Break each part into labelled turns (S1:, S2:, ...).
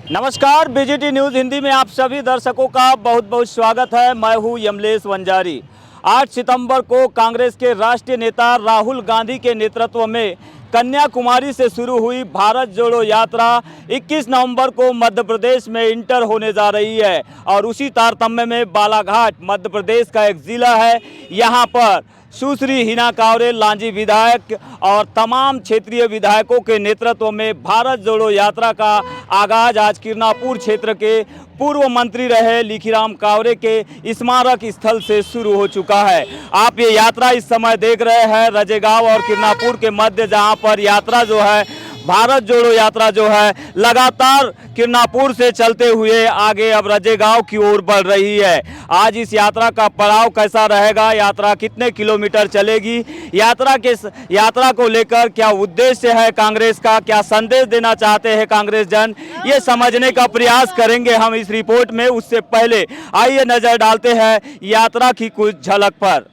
S1: नमस्कार, BGT news Hindi में आप सभी दर्शकों का बहुत बहुत स्वागत है। मैं हूं यमलेश वंजारी। 8 सितंबर को कांग्रेस के राष्ट्रीय नेता राहुल गांधी के नेतृत्व में कन्याकुमारी से शुरू हुई भारत जोड़ो यात्रा 21 नवंबर को मध्य प्रदेश में इंटर होने जा रही है और उसी तारतम्य में बालाघाट मध्य प्रदेश का एक ज़िला है। यहाँ पर सुश्री हिना कांवरे लांजी विधायक और तमाम क्षेत्रीय विधायकों के नेतृत्व में भारत जोड़ो यात्रा का आगाज आज किरनापुर क्षेत्र के पूर्व मंत्री रहे लिखीराम कांवरे के स्मारक स्थल से शुरू हो चुका है। आप ये यात्रा इस समय देख रहे हैं रजेगांव और किरनापुर के मध्य, जहां पर यात्रा जो है भारत जोड़ो यात्रा जो है लगातार किरनापुर से चलते हुए आगे अब रजेगांव की ओर बढ़ रही है। आज इस यात्रा का पड़ाव कैसा रहेगा, यात्रा कितने किलोमीटर चलेगी, यात्रा को लेकर क्या उद्देश्य है कांग्रेस का, क्या संदेश देना चाहते हैं कांग्रेस जन, ये समझने का प्रयास करेंगे हम इस रिपोर्ट में। उससे पहले आइए नजर डालते हैं यात्रा की कुछ झलक पर।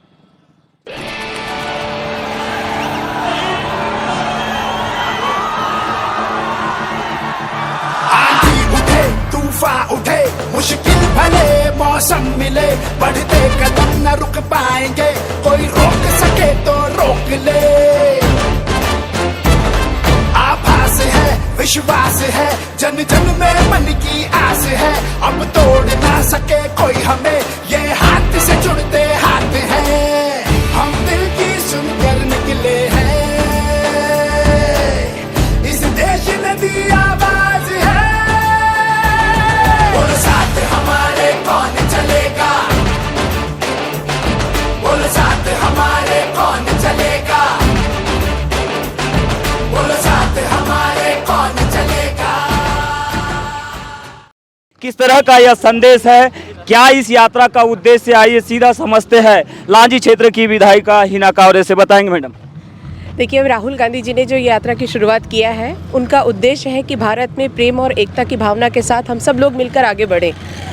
S2: उठे मुश्किल भले मौसम मिले, बढ़ते कदम न रुक पाएंगे, कोई रोक सके तो रोक ले। आभास है, विश्वास है, जन जन में मन की आस है, अब तोड़ ना सके कोई हमें, ये हाथ से जुड़ते हाथ हैं, हम दिल की सुनकर निकले हैं, इस देश ने दी आवाज है, बोलो साथ हमारे कौन चलेगा, बोलो साथ हमारे कौन चलेगा, बोलो साथ हमारे कौन चलेगा।
S1: किस तरह का यह संदेश है, क्या इस यात्रा का उद्देश्य, आइए सीधा समझते हैं लांजी क्षेत्र की विधायिका हिना कांवरे से। बताएंगे मैडम।
S3: देखिए, अब राहुल गांधी जी ने जो यात्रा की शुरुआत किया है, उनका उद्देश्य है कि भारत में प्रेम और एकता की भावना के साथ हम सब लोग मिलकर आगे बढ़ें,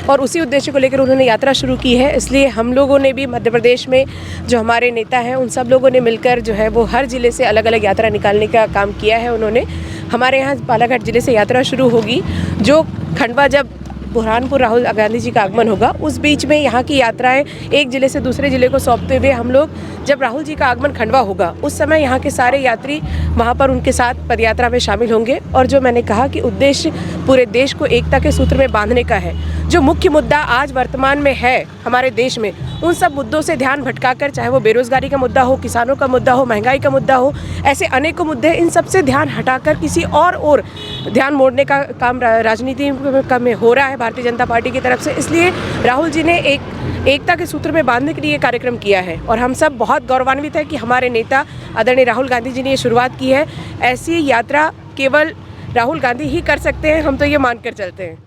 S3: और उसी उद्देश्य को लेकर उन्होंने यात्रा शुरू की है। इसलिए हम लोगों ने भी मध्य प्रदेश में जो हमारे नेता हैं उन सब लोगों ने मिलकर जो है वो हर ज़िले से अलग अलग यात्रा निकालने का काम किया है। उन्होंने हमारे यहाँ बालाघाट ज़िले से यात्रा शुरू होगी, जो खंडवा जब बुरहानपुर राहुल गांधी जी का आगमन होगा, उस बीच में यहाँ की यात्राएं एक ज़िले से दूसरे ज़िले को सौंपते हुए हम लोग, जब राहुल जी का आगमन खंडवा होगा उस समय यहाँ के सारे यात्री वहाँ पर उनके साथ पदयात्रा में शामिल होंगे। और जो मैंने कहा कि उद्देश्य पूरे देश को एकता के सूत्र में बांधने का है। जो मुख्य मुद्दा आज वर्तमान में है हमारे देश में, उन सब मुद्दों से ध्यान भटकाकर, चाहे वो बेरोजगारी का मुद्दा हो, किसानों का मुद्दा हो, महंगाई का मुद्दा हो, ऐसे अनेकों मुद्दे, इन सब से ध्यान हटाकर किसी और ध्यान मोड़ने का काम राजनीति में हो रहा है भारतीय जनता पार्टी की तरफ से। इसलिए राहुल जी ने एकता के सूत्र में बांधने के लिए कार्यक्रम किया है, और हम सब बहुत गौरवान्वित है कि हमारे नेता आदरणीय राहुल गांधी जी ने ये शुरुआत की है। ऐसी यात्रा केवल राहुल गांधी ही कर सकते हैं, हम तो ये मानकर चलते हैं।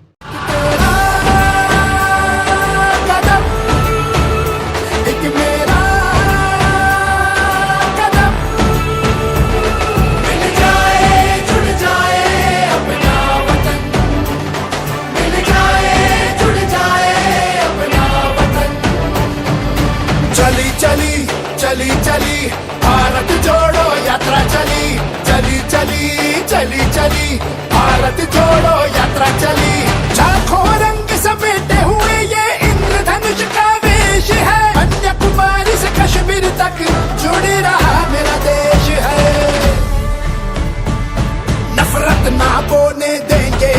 S2: चली चली भारत जोड़ो यात्रा चली, चली चली चली चली भारत जोड़ो यात्रा चली, लाखों रंग समेटे हुए ये इंद्रधनुष का वेश है, कन्याकुमारी से कश्मीर तक जुड़ रहा मेरा देश है, नफरत ना बोने देंगे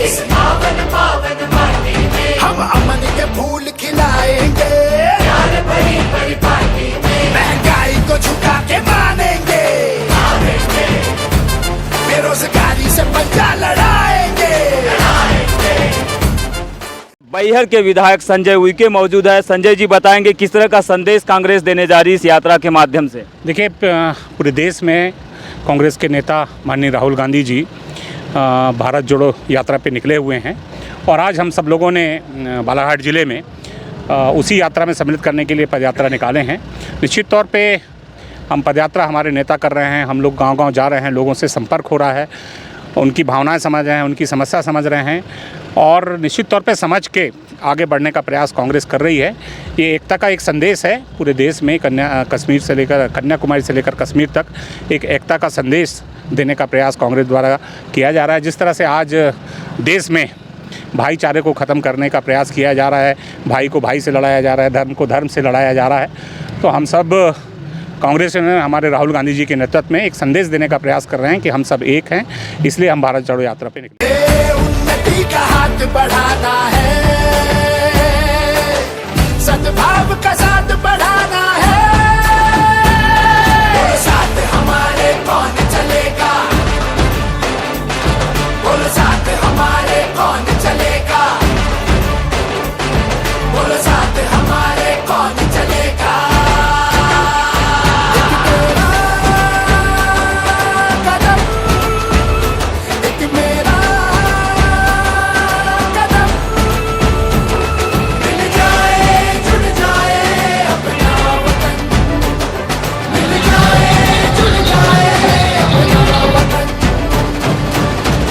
S2: इस पावन पावन माटी में, हम अमन के फूल खिलाएंगे, प्यार भरी भरी पार्टी में, महंगाई को झुका के मानेंगे, बेरोजगारी से पंजा लड़ाएंगे।
S1: बैहर के विधायक संजय उइके मौजूद है। संजय जी बताएंगे किस तरह का संदेश कांग्रेस देने जा रही है इस यात्रा के माध्यम से।
S4: देखिए, पूरे देश में कांग्रेस के नेता माननीय राहुल गांधी जी भारत जोड़ो यात्रा पे निकले हुए हैं, और आज हम सब लोगों ने बालाघाट ज़िले में उसी यात्रा में सम्मिलित करने के लिए पदयात्रा निकाले हैं। निश्चित तौर पे हम पदयात्रा हमारे नेता कर रहे हैं, हम लोग गांव-गांव जा रहे हैं, लोगों से संपर्क हो रहा है, उनकी भावनाएं समझ रहे हैं, उनकी समस्या समझ रहे हैं, और निश्चित तौर पे समझ के आगे बढ़ने का प्रयास कांग्रेस कर रही है। ये एकता का एक संदेश है पूरे देश में, कन्याकुमारी से लेकर कश्मीर तक एक एकता का संदेश देने का प्रयास कांग्रेस द्वारा किया जा रहा है। जिस तरह से आज देश में भाईचारे को ख़त्म करने का प्रयास किया जा रहा है, भाई को भाई से लड़ाया जा रहा है, धर्म को धर्म से लड़ाया जा रहा है, तो हम सब कांग्रेस ने हमारे राहुल गांधी जी के नेतृत्व में एक संदेश देने का प्रयास कर रहे हैं कि हम सब एक हैं, इसलिए हम भारत जोड़ो यात्रा पे निकले।
S2: उन्नति का हाथ बढ़ाना है, सद्भाव का साथ बढ़ाना है, बोलो साथ हमारे कौन चलेगा, बोलो साथ हमारे कौन चलेगा, बोलो साथ हमारे कौन चलेगा।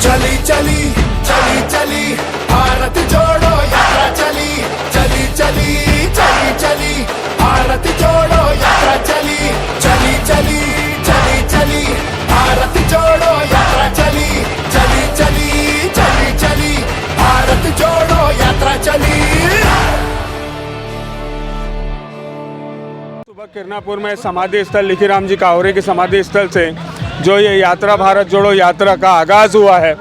S2: चली चली चली चली भारत जोड़ो यात्रा चली, चली चली चली चली भारत जोड़ो यात्रा चली, चली चली चली चली भारत जोड़ो यात्रा चली, चली चली चली चली भारत जोड़ो यात्रा चली।
S5: सुबह किरनापुर में समाधि स्थल लिखीराम जी कावरे के समाधि स्थल से जो ये यात्रा भारत जोड़ो यात्रा का आगाज़ हुआ है,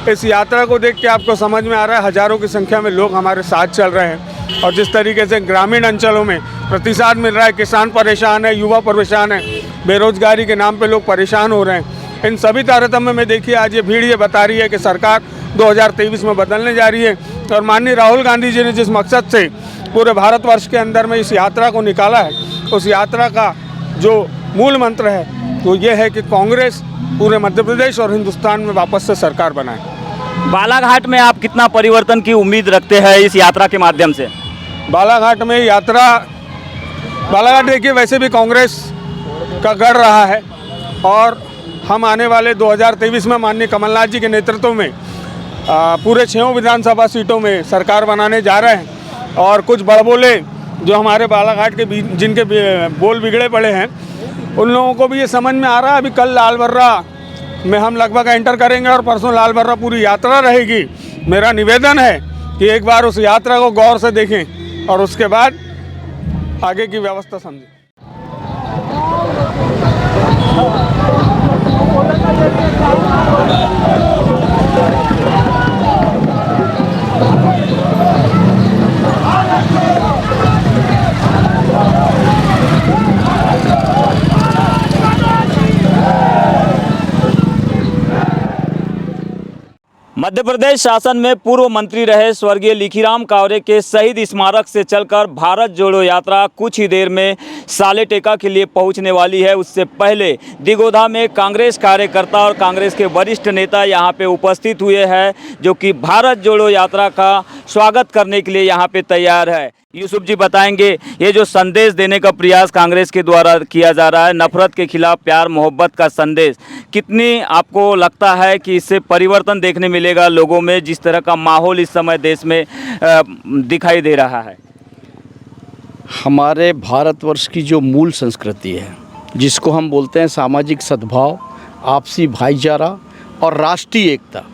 S5: इस यात्रा को देख के आपको समझ में आ रहा है हज़ारों की संख्या में लोग हमारे साथ चल रहे हैं। और जिस तरीके से ग्रामीण अंचलों में प्रतिसाद मिल रहा है, किसान परेशान है, युवा परेशान है, बेरोजगारी के नाम पे लोग परेशान हो रहे हैं, इन सभी तारतम्य में देखिए आज ये भीड़ ये बता रही है कि सरकार 2023 में बदलने जा रही है। और माननीय राहुल गांधी जी ने जिस मकसद से पूरे भारतवर्ष के अंदर में इस यात्रा को निकाला है, उस यात्रा का जो मूल मंत्र है वो ये है कि कांग्रेस पूरे मध्य प्रदेश और हिंदुस्तान में वापस से सरकार बनाए।
S1: बालाघाट में आप कितना परिवर्तन की उम्मीद रखते हैं इस यात्रा के माध्यम से?
S5: बालाघाट में बालाघाट देखिए वैसे भी कांग्रेस का गढ़ रहा है और हम आने वाले 2023 में माननीय कमलनाथ जी के नेतृत्व में पूरे 6 विधानसभा सीटों में सरकार बनाने जा रहे हैं। और कुछ बड़बोले जो हमारे बालाघाट के जिनके बोल बिगड़े पड़े हैं, उन लोगों को भी ये समझ में आ रहा है। अभी कल लालबर्रा में हम लगभग एंटर करेंगे और परसों लालबर्रा पूरी यात्रा रहेगी। मेरा निवेदन है कि एक बार उस यात्रा को गौर से देखें और उसके बाद आगे की व्यवस्था समझें।
S1: मध्य प्रदेश शासन में पूर्व मंत्री रहे स्वर्गीय लिखीराम कावरे के शहीद स्मारक से चलकर भारत जोड़ो यात्रा कुछ ही देर में सालेटेका के लिए पहुंचने वाली है। उससे पहले दिगोधा में कांग्रेस कार्यकर्ता और कांग्रेस के वरिष्ठ नेता यहां पे उपस्थित हुए हैं, जो कि भारत जोड़ो यात्रा का स्वागत करने के लिए यहां पे तैयार है। यूसुफ जी बताएंगे, ये जो संदेश देने का प्रयास कांग्रेस के द्वारा किया जा रहा है, नफरत के खिलाफ प्यार मोहब्बत का संदेश, कितनी आपको लगता है कि इससे परिवर्तन देखने मिलेगा लोगों में, जिस तरह का माहौल इस समय देश में दिखाई दे रहा है?
S6: हमारे भारतवर्ष की जो मूल संस्कृति है, जिसको हम बोलते हैं सामाजिक सद्भाव, आपसी भाईचारा और राष्ट्रीय एकता,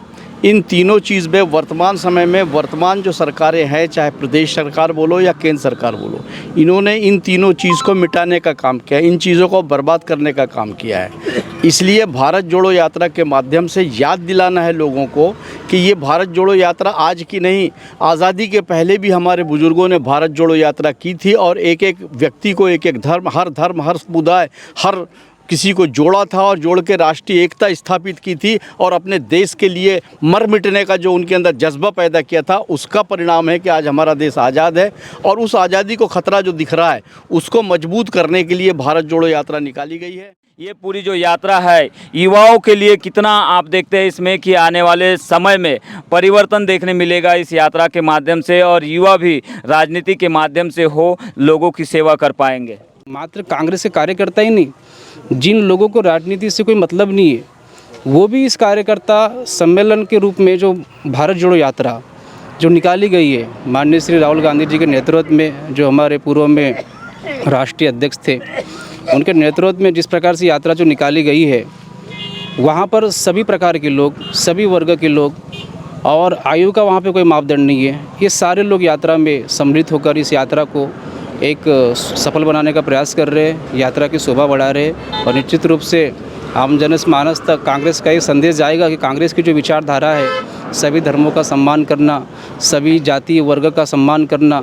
S6: इन तीनों चीज़ में वर्तमान समय में वर्तमान जो सरकारें हैं, चाहे प्रदेश सरकार बोलो या केंद्र सरकार बोलो, इन्होंने इन तीनों चीज़ को मिटाने का काम किया है, इन चीज़ों को बर्बाद करने का काम किया है। इसलिए भारत जोड़ो यात्रा के माध्यम से याद दिलाना है लोगों को कि ये भारत जोड़ो यात्रा आज की नहीं, आज़ादी के पहले भी हमारे बुज़ुर्गों ने भारत जोड़ो यात्रा की थी और एक एक व्यक्ति को एक एक धर्म, हर समुदाय, हर किसी को जोड़ा था और जोड़ के राष्ट्रीय एकता स्थापित की थी और अपने देश के लिए मर मिटने का जो उनके अंदर जज्बा पैदा किया था, उसका परिणाम है कि आज हमारा देश आज़ाद है। और उस आज़ादी को खतरा जो दिख रहा है, उसको मजबूत करने के लिए भारत जोड़ो यात्रा निकाली गई है।
S1: ये पूरी जो यात्रा है युवाओं के लिए कितना आप देखते हैं इसमें कि आने वाले समय में परिवर्तन देखने मिलेगा इस यात्रा के माध्यम से, और युवा भी राजनीति के माध्यम से हो लोगों की सेवा कर पाएंगे?
S7: मात्र कांग्रेस के कार्यकर्ता ही नहीं, जिन लोगों को राजनीति से कोई मतलब नहीं है, वो भी इस कार्यकर्ता सम्मेलन के रूप में जो भारत जोड़ो यात्रा जो निकाली गई है माननीय श्री राहुल गांधी जी के नेतृत्व में, जो हमारे पूर्व में राष्ट्रीय अध्यक्ष थे, उनके नेतृत्व में जिस प्रकार से यात्रा जो निकाली गई है, वहाँ पर सभी प्रकार के लोग, सभी वर्ग के लोग, और आयु का वहाँ पे कोई मापदंड नहीं है। ये सारे लोग यात्रा में सम्मिलित होकर इस यात्रा को एक सफल बनाने का प्रयास कर रहे हैं, यात्रा की शोभा बढ़ा रहे हैं। और निश्चित रूप से आम जनमानस तक कांग्रेस का एक संदेश जाएगा कि कांग्रेस की जो विचारधारा है, सभी धर्मों का सम्मान करना, सभी जाति वर्ग का सम्मान करना,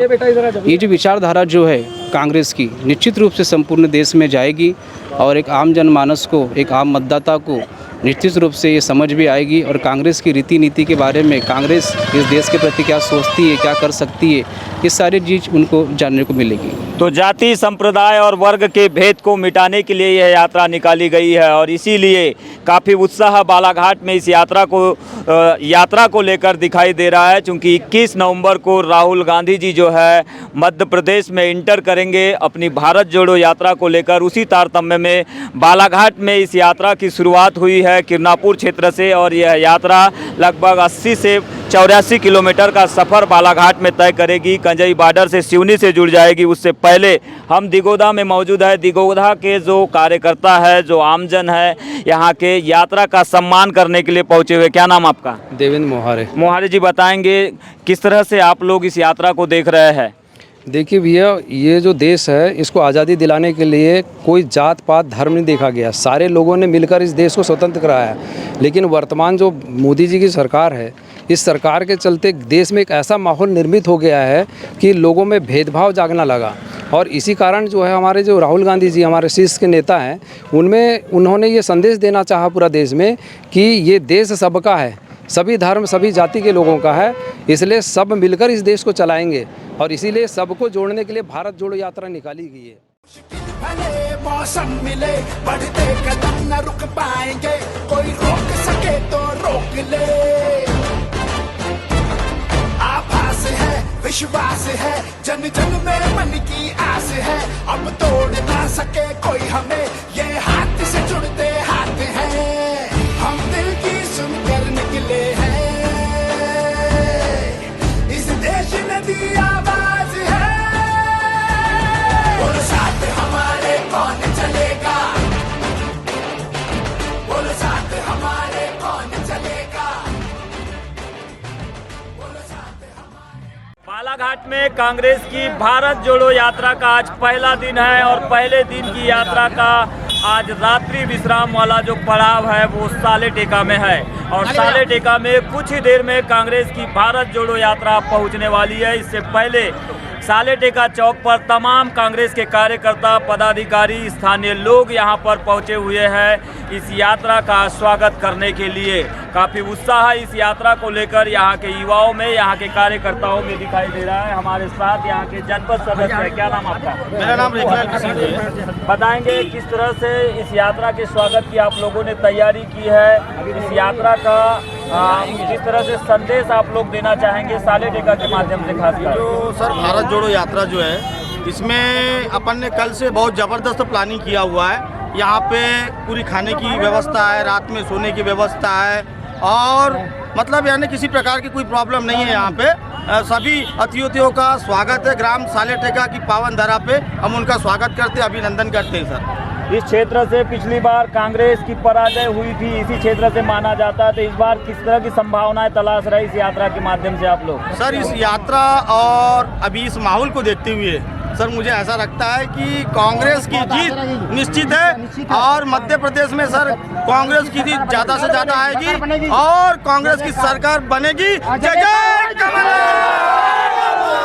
S7: ये जो विचारधारा जो है कांग्रेस की, निश्चित रूप से संपूर्ण देश में जाएगी और एक आम जनमानस को, एक आम मतदाता को निश्चित रूप से ये समझ भी आएगी और कांग्रेस की रीति नीति के बारे में, कांग्रेस इस देश के प्रति क्या सोचती है, क्या कर सकती है, ये सारी चीज़ उनको जानने को मिलेगी।
S1: तो जाति, संप्रदाय और वर्ग के भेद को मिटाने के लिए यह यात्रा निकाली गई है और इसीलिए काफ़ी उत्साह बालाघाट में इस यात्रा को लेकर दिखाई दे रहा है। चूँकि 21 नवंबर को राहुल गांधी जी जो है मध्य प्रदेश में इंटर करेंगे अपनी भारत जोड़ो यात्रा को लेकर। उसी तारतम्य में बालाघाट में इस यात्रा की शुरुआत हुई है किरनापुर क्षेत्र से और यह यात्रा लगभग 80 से 84 किलोमीटर का सफ़र बालाघाट में तय करेगी। कंजई बॉर्डर से सिवनी से जुड़ जाएगी। उससे पहले हम दिगोदा में मौजूद है। दिगोदा के जो कार्यकर्ता है, जो आमजन है, यहाँ के यात्रा का सम्मान करने के लिए पहुँचे हुए। क्या नाम आपका?
S8: देवेंद्र मोहारे।
S1: मोहारे जी, बताएंगे किस तरह से आप लोग इस यात्रा को देख रहे हैं?
S8: देखिए भैया, ये जो देश है इसको आज़ादी दिलाने के लिए कोई जात पात धर्म नहीं देखा गया, सारे लोगों ने मिलकर इस देश को स्वतंत्र कराया। लेकिन वर्तमान जो मोदी जी की सरकार है, इस सरकार के चलते देश में एक ऐसा माहौल निर्मित हो गया है कि लोगों में भेदभाव जागना लगा। और इसी कारण जो है हमारे जो राहुल गांधी जी हमारे शीर्ष के नेता हैं, उन्होंने ये संदेश देना चाहा पूरा देश में कि ये देश सबका है, सभी धर्म सभी जाति के लोगों का है, इसलिए सब मिलकर इस देश को चलाएंगे। और इसीलिए सबको जोड़ने के लिए भारत जोड़ो यात्रा निकाली गई है।
S2: भले मौसम मिले बढ़ते कदम न रुक पाएंगे, कोई रोक सके तो रोक ले। आभास है, विश्वास है, जन जन में मन की आस है, अब तोड़ ना सके कोई हमें, ये हाथ से जुड़ते हाथ हैं, हम दिल की सुनकर निकले हैं, इस देश ने दी आवाज है, बोलो साथ हमारे कौन चलेगा, बोलो साथ हमारे कौन चलेगा, बोलो साथ हमारे।
S1: बालाघाट में कांग्रेस की भारत जोड़ो यात्रा का आज पहला दिन है और पहले दिन की यात्रा का आज रात्रि विश्राम वाला जो पड़ाव है वो साले टेका में है और साले टेका में कुछ ही देर में कांग्रेस की भारत जोड़ो यात्रा पहुंचने वाली है। इससे पहले साले टेका चौक पर तमाम कांग्रेस के कार्यकर्ता, पदाधिकारी, स्थानीय लोग यहां पर पहुंचे हुए हैं इस यात्रा का स्वागत करने के लिए। काफ़ी उत्साह इस यात्रा को लेकर यहाँ के युवाओं में, यहाँ के कार्यकर्ताओं में दिखाई दे रहा है। हमारे साथ यहाँ के जनपद सदस्य हैं। क्या नाम आपका?
S5: मेरा नाम रिजवान किशन है।
S1: बताएंगे किस तरह से इस यात्रा के स्वागत की आप लोगों ने तैयारी की है, इस यात्रा का किस तरह से संदेश आप लोग देना चाहेंगे साले टेका के माध्यम से? खासकर
S9: जो सर भारत जोड़ो यात्रा जो है, इसमें अपन ने कल से बहुत ज़बरदस्त प्लानिंग किया हुआ है। यहाँ पे पूरी खाने की व्यवस्था है, रात में सोने की व्यवस्था है और मतलब यानी किसी प्रकार की कोई प्रॉब्लम नहीं है। यहाँ पे सभी अतिथियों का स्वागत है। ग्राम साले टेका की पावन धरा पे हम उनका स्वागत करते हैं, अभिनंदन करते हैं सर।
S1: इस क्षेत्र से पिछली बार कांग्रेस की पराजय हुई थी, इसी क्षेत्र से माना जाता है, तो इस बार किस तरह की संभावनाएं तलाश रही इस यात्रा के माध्यम से आप लोग?
S9: सर इस यात्रा और अभी इस माहौल को देखते हुए सर मुझे ऐसा लगता है कि कांग्रेस की जीत निश्चित है और मध्य प्रदेश में सर कांग्रेस की जीत ज़्यादा से ज़्यादा आएगी और कांग्रेस की सरकार बनेगी। जय जय कमल।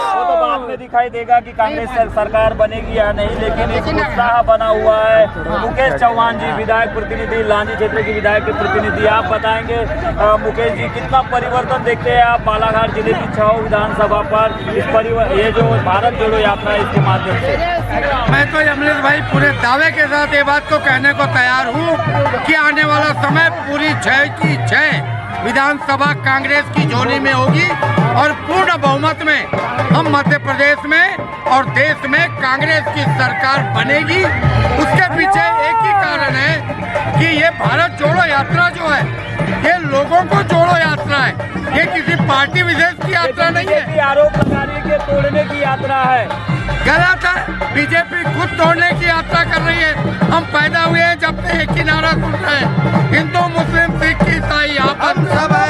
S1: वो तो बाद में दिखाई देगा कि कांग्रेस सरकार बनेगी या नहीं, लेकिन एक उत्साह बना हुआ है। मुकेश चौहान जी, विधायक प्रतिनिधि, लांजी क्षेत्र के विधायक के प्रतिनिधि, आप बताएंगे मुकेश जी कितना परिवर्तन देखते हैं आप बालाघाट जिले की 6 विधानसभा पर ये जो भारत जोड़ो यात्रा है इसके माध्यम से?
S10: मैं तो यमलेश भाई पूरे दावे के साथ ये बात को कहने को तैयार हूँ कि आने वाला समय पूरी 6 की 6 विधानसभा कांग्रेस की झोली में होगी और पूर्ण बहुमत में हम मध्य प्रदेश में और देश में कांग्रेस की सरकार बनेगी। उसके पीछे एक ही कारण है कि ये भारत जोड़ो यात्रा जो है ये लोगों को जोड़ो यात्रा है, ये किसी पार्टी विशेष की यात्रा नहीं है।
S1: बीजेपी आरोप लगा रही है कि तोड़ने की यात्रा है।
S10: गलत है, बीजेपी खुद तोड़ने की यात्रा कर रही है। हम पैदा हुए हैं जब से एक ही नारा सुन रहे हैं, हिंदू मुस्लिम सिख ईसाई आपस
S9: हम सब है